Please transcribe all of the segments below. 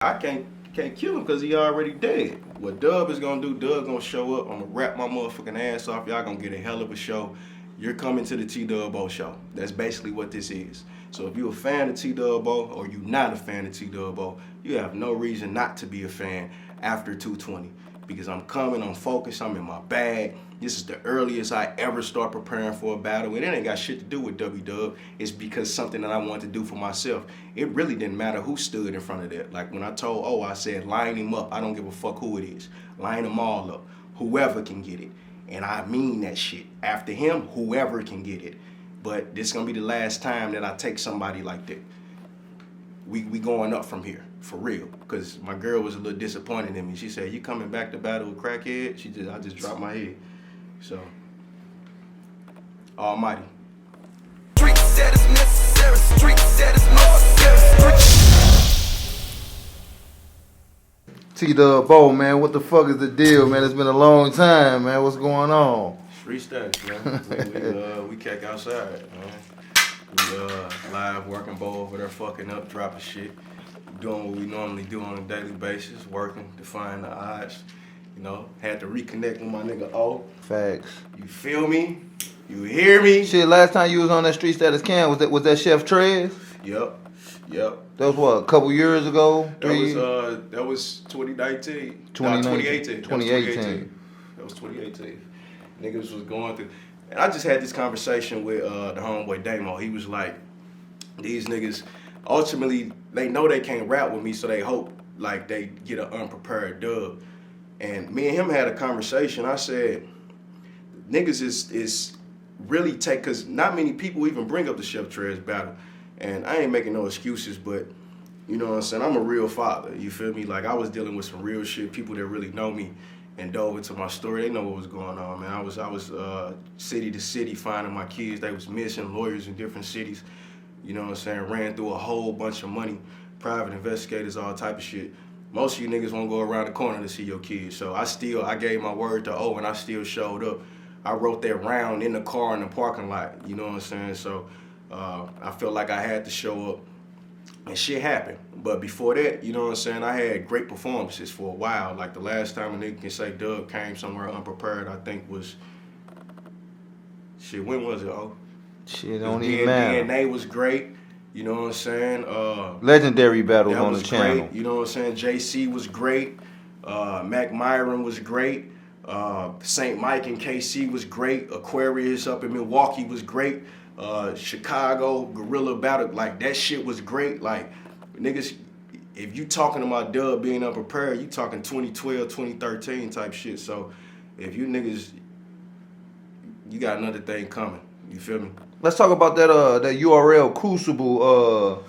I can't kill him because he already dead. What Dubb is gonna do, Dubb gonna show up. I'm gonna rap my motherfucking ass off. Y'all gonna get a hell of a show. You're coming to the T-Dubbo show. That's basically what this is. So if you're a fan of T-Dubbo or you're not a fan of T-Dubbo, you have no reason not to be a fan after 220. Because I'm coming, I'm focused, I'm in my bag. This is the earliest I ever start preparing for a battle, and it ain't got shit to do with Dubby. It's because something that I want to do for myself. It really didn't matter who stood in front of that. Like when I told I said line him up. I don't give a fuck who it is. Line them all up. Whoever can get it. And I mean that shit. After him, whoever can get it. But this is gonna be the last time that I take somebody like that. We going up from here, for real. Cause my girl was a little disappointed in me. She said, "You coming back to battle with crackhead?" I just dropped my head. So, Almighty. Street that is necessary. Street that is necessary. T-Dubbo, man, what the fuck is the deal, man? It's been a long time, man. What's going on? Street status, man. We kick outside, man. We live working Bo over there fucking up, dropping shit. Doing what we normally do on a daily basis, working, defying the odds. You know, had to reconnect with my nigga O. Facts. You feel me? You hear me? Shit, last time you was on that Street Status Cam, was that Chef Trez? Yep. That was what, a couple years ago? That was 2019. 2018. 2018. That was 2018. Niggas was going through. And I just had this conversation with the homeboy Damo. He was like, these niggas, ultimately, they know they can't rap with me, so they hope like they get an unprepared dub. And me and him had a conversation. I said, niggas is really because not many people even bring up the Chef Trez battle. And I ain't making no excuses, but you know what I'm saying? I'm a real father, you feel me? Like I was dealing with some real shit. People that really know me and dove into my story, they know what was going on, man. I was city to city finding my kids. They was missing, lawyers in different cities. You know what I'm saying? Ran through a whole bunch of money, private investigators, all type of shit. Most of you niggas won't go around the corner to see your kids. So I gave my word to O and I still showed up. I wrote that round in the car in the parking lot, you know what I'm saying? So I felt like I had to show up and shit happened. But before that, you know what I'm saying, I had great performances for a while. Like the last time a nigga can say Dubb came somewhere unprepared, I think was, shit, when was it, O? Shit, don't even matter. DNA was great. You know what I'm saying? Legendary battles on the channel. Great. You know what I'm saying? JC was great. Mac Myron was great. St. Mike and KC was great. Aquarius up in Milwaukee was great. Chicago, Guerrilla Battle, like that shit was great. Like, niggas, if you talking about Dubb being unprepared, you talking 2012, 2013 type shit. So, if you niggas, you got another thing coming. You feel me? Let's talk about that URL Crucible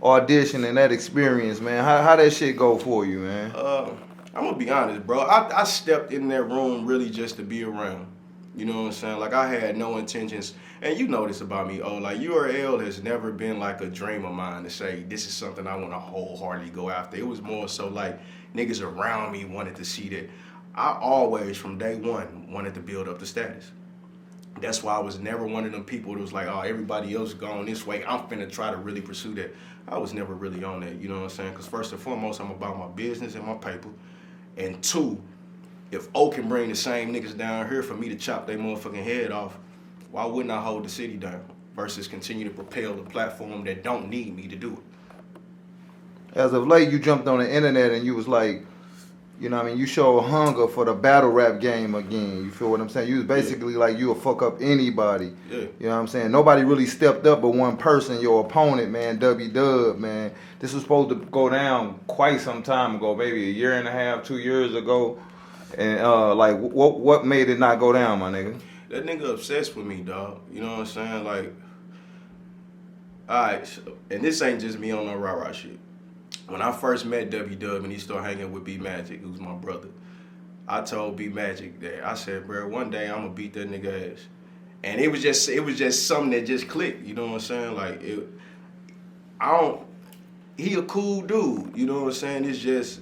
audition and that experience, man. How that shit go for you, man? I'm gonna be honest, bro. I stepped in that room really just to be around. You know what I'm saying? Like I had no intentions, and you know this about me, like URL has never been like a dream of mine to say this is something I want to wholeheartedly go after. It was more so like niggas around me wanted to see that. I always, from day one, wanted to build up the status. That's why I was never one of them people that was like, oh, everybody else going this way, I'm finna try to really pursue that. I was never really on that, you know what I'm saying? Because first and foremost, I'm about my business and my paper. And two, if O can bring the same niggas down here for me to chop their motherfucking head off, why wouldn't I hold the city down versus continue to propel the platform that don't need me to do it? As of late, you jumped on the internet and you was like, you know what I mean, you show a hunger for the battle rap game again. You feel what I'm saying? You was basically like you would fuck up anybody. Yeah. You know what I'm saying? Nobody really stepped up but one person, your opponent, man, Dubb, man. This was supposed to go down quite some time ago, maybe a year and a half, 2 years ago. And like what made it not go down, my nigga? That nigga obsessed with me, dog. You know what I'm saying? Like, alright, so, and this ain't just me on no rah-rah shit. When I first met Dubb and he started hanging with B Magic, who's my brother, I told B Magic that I said, bro, one day I'm gonna beat that nigga ass. And it was just something that just clicked, you know what I'm saying? Like he a cool dude, you know what I'm saying? It's just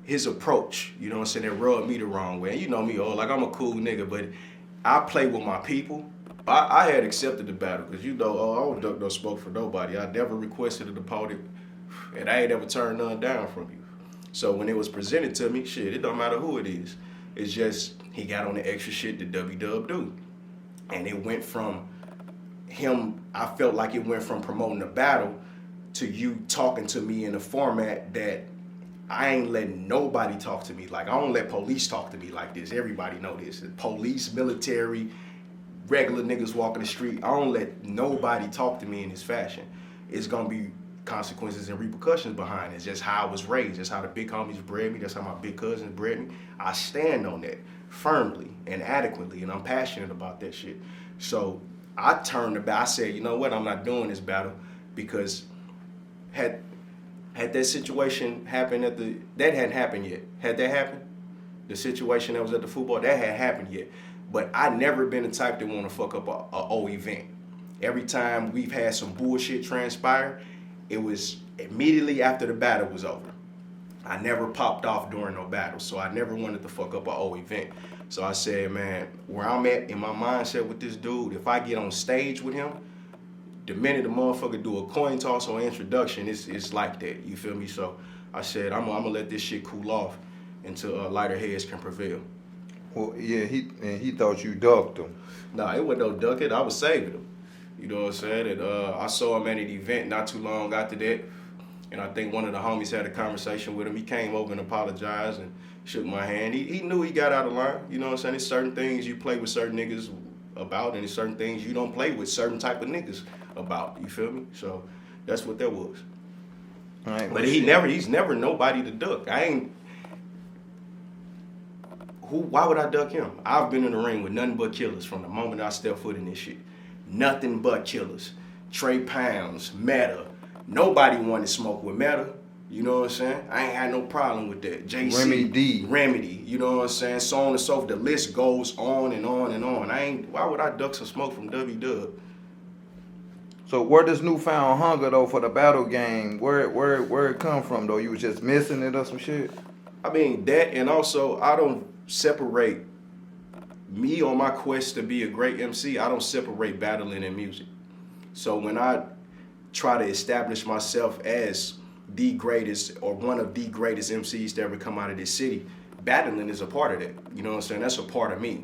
his approach, you know what I'm saying, that rubbed me the wrong way. And you know me, like I'm a cool nigga, but I play with my people. I had accepted the battle, because you know, I don't duck no smoke for nobody. I never requested an opponent And I ain't ever turned none down from you. So when it was presented to me, shit, it don't matter who it is. It's just he got on the extra shit that Dubb do. And it went from him, I felt like it went from promoting the battle to you talking to me in a format that I ain't letting nobody talk to me. Like, I don't let police talk to me like this. Everybody know this. Police, military, regular niggas walking the street. I don't let nobody talk to me in this fashion. It's gonna be consequences and repercussions behind it. It's just how I was raised. That's how the big homies bred me. That's how my big cousins bred me. I stand on that firmly and adequately, and I'm passionate about that shit. So I turned about. I said, you know what? I'm not doing this battle because had that situation happened that hadn't happened yet. Had that happened, the situation that was at the football, that hadn't happened yet. But I never been the type that want to fuck up a old event. Every time we've had some bullshit transpire, it was immediately after the battle was over. I never popped off during no battle, so I never wanted to fuck up an old event. So I said, man, where I'm at in my mindset with this dude, if I get on stage with him, the minute the motherfucker do a coin toss or introduction, it's like that. You feel me? So I said, I'm gonna let this shit cool off until lighter heads can prevail. Well, yeah, he thought you ducked him. Nah, it wasn't no ducking. I was saving him. You know what I'm saying? And I saw him at an event not too long after that. And I think one of the homies had a conversation with him. He came over and apologized and shook my hand. He knew he got out of line. You know what I'm saying? There's certain things you play with certain niggas about, and there's certain things you don't play with certain type of niggas about. You feel me? So that's what that was. All right, but he's never nobody to duck. Why would I duck him? I've been in the ring with nothing but killers from the moment I stepped foot in this shit. Nothing but killers. Trey Pounds, Meta. Nobody wanted to smoke with Meta. You know what I'm saying? I ain't had no problem with that. JC. Remedy. You know what I'm saying? So on and so forth. The list goes on and on and on. Why would I duck some smoke from Dubb? So where this newfound hunger though for the battle game, where it come from though? You was just missing it or some shit? I mean that, and also I don't separate me on my quest to be a great MC. I don't separate battling and music. So when I try to establish myself as the greatest or one of the greatest MCs to ever come out of this city, battling is a part of that. You know what I'm saying? That's a part of me.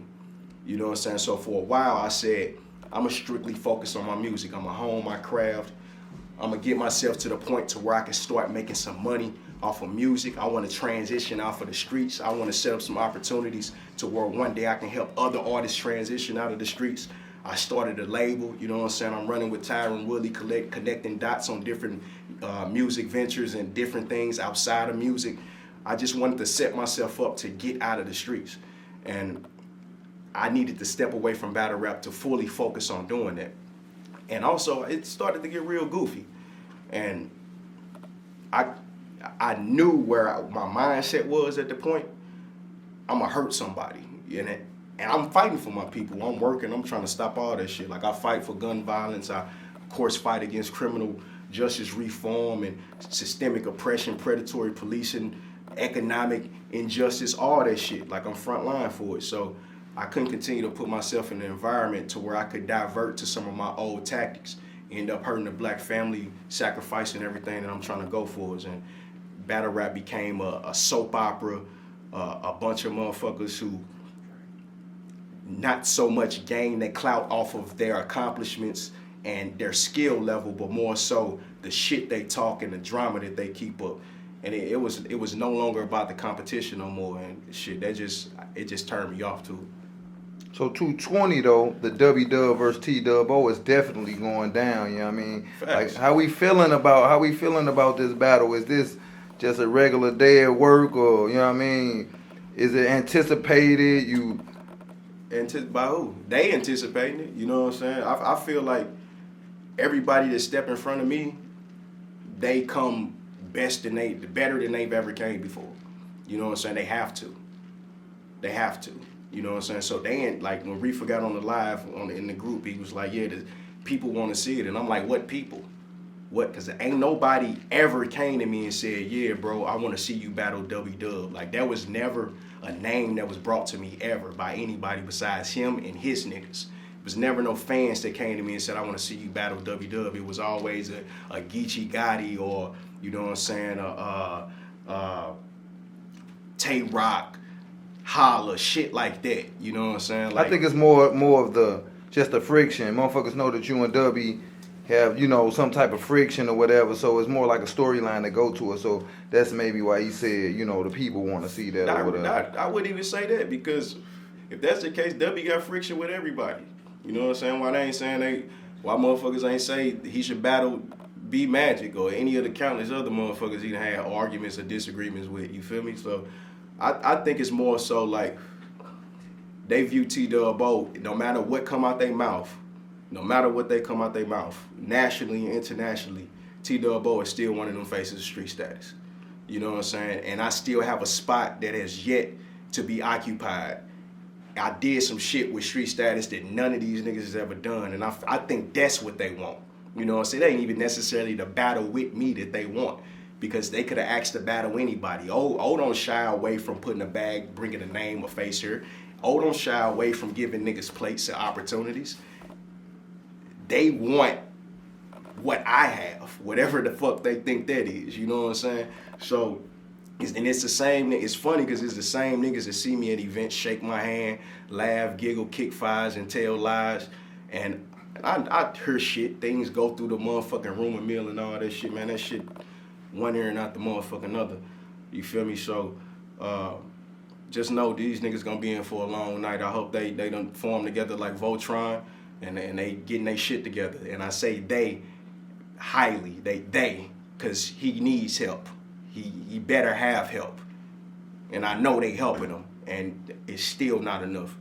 You know what I'm saying? So for a while I said, I'm gonna strictly focus on my music. I'm gonna hone my craft. I'm gonna get myself to the point to where I can start making some money off of music. I wanna transition out of the streets. I wanna set up some opportunities to where one day I can help other artists transition out of the streets. I started a label, you know what I'm saying? I'm running with Tyron Woodley, connecting dots on different music ventures and different things outside of music. I just wanted to set myself up to get out of the streets. And I needed to step away from battle rap to fully focus on doing that. And also, it started to get real goofy. And I knew where my mindset was at the point. I'm gonna hurt somebody. And I'm fighting for my people. I'm working. I'm trying to stop all that shit. Like, I fight for gun violence. I, of course, fight against criminal justice reform and systemic oppression, predatory policing, economic injustice, all that shit. Like, I'm frontline for it. So I couldn't continue to put myself in an environment to where I could divert to some of my old tactics, end up hurting the black family, sacrificing everything that I'm trying to go for. And battle rap became a soap opera, a bunch of motherfuckers who not so much gain their clout off of their accomplishments and their skill level, but more so the shit they talk and the drama that they keep up. And it was no longer about the competition no more, and shit, it just turned me off too. So 220 though, the Dubby versus T-Dubbo is definitely going down. You know what I mean? Facts. Like, how we feeling about this battle? Is this just a regular day at work, or you know what I mean? Is it anticipated? By who? They anticipating it. You know what I'm saying? I feel like everybody that step in front of me, they come better than they've ever came before. You know what I'm saying? They have to. You know what I'm saying? So they ain't, like, when Reefer got on the live in the group, he was like, yeah, the people want to see it. And I'm like, what people? What? Because ain't nobody ever came to me and said, yeah, bro, I want to see you battle Dubb. Like, that was never a name that was brought to me ever by anybody besides him and his niggas. was never no fans that came to me and said, I want to see you battle Dubby Dubb. It was always a Geechee Gotti or, you know what I'm saying, Tay Rock, Holla, shit like that. You know what I'm saying? Like, I think it's more of the just the friction. Motherfuckers know that you and Dubby have, you know, some type of friction or whatever, so it's more like a storyline to go to it. So that's maybe why he said, you know, the people want to see that or whatever. I wouldn't even say that, because if that's the case, Dubby got friction with everybody. You know what I'm saying? Why they ain't saying why motherfuckers ain't say he should battle B Magic or any of the countless other motherfuckers he done had arguments or disagreements with. You feel me? So I think it's more so like they view T-Dubb, no matter what come out their mouth, no matter what they come out their mouth, nationally and internationally, T-Dubb is still one of them faces of street status. You know what I'm saying? And I still have a spot that has yet to be occupied. I did some shit with street status that none of these niggas has ever done, and I think that's what they want. You know what I'm saying? It ain't even necessarily the battle with me that they want, because they could have asked to battle anybody. Oh, don't shy away from putting a bag, bringing a name or face here. Oh, don't shy away from giving niggas plates and opportunities. They want what I have, whatever the fuck they think that is. You know what I'm saying? So, and it's the same. It's funny because it's the same niggas that see me at events, shake my hand, laugh, giggle, kick fires, and tell lies. And I hear shit. Things go through the motherfucking rumor mill and all that shit, man. That shit, one ear and out the motherfucking other. You feel me? So, just know these niggas gonna be in for a long night. I hope they done form together like Voltron, and they getting their shit together. And I say they highly, they, cause he needs help. He better have help. And I know they helping him, and it's still not enough.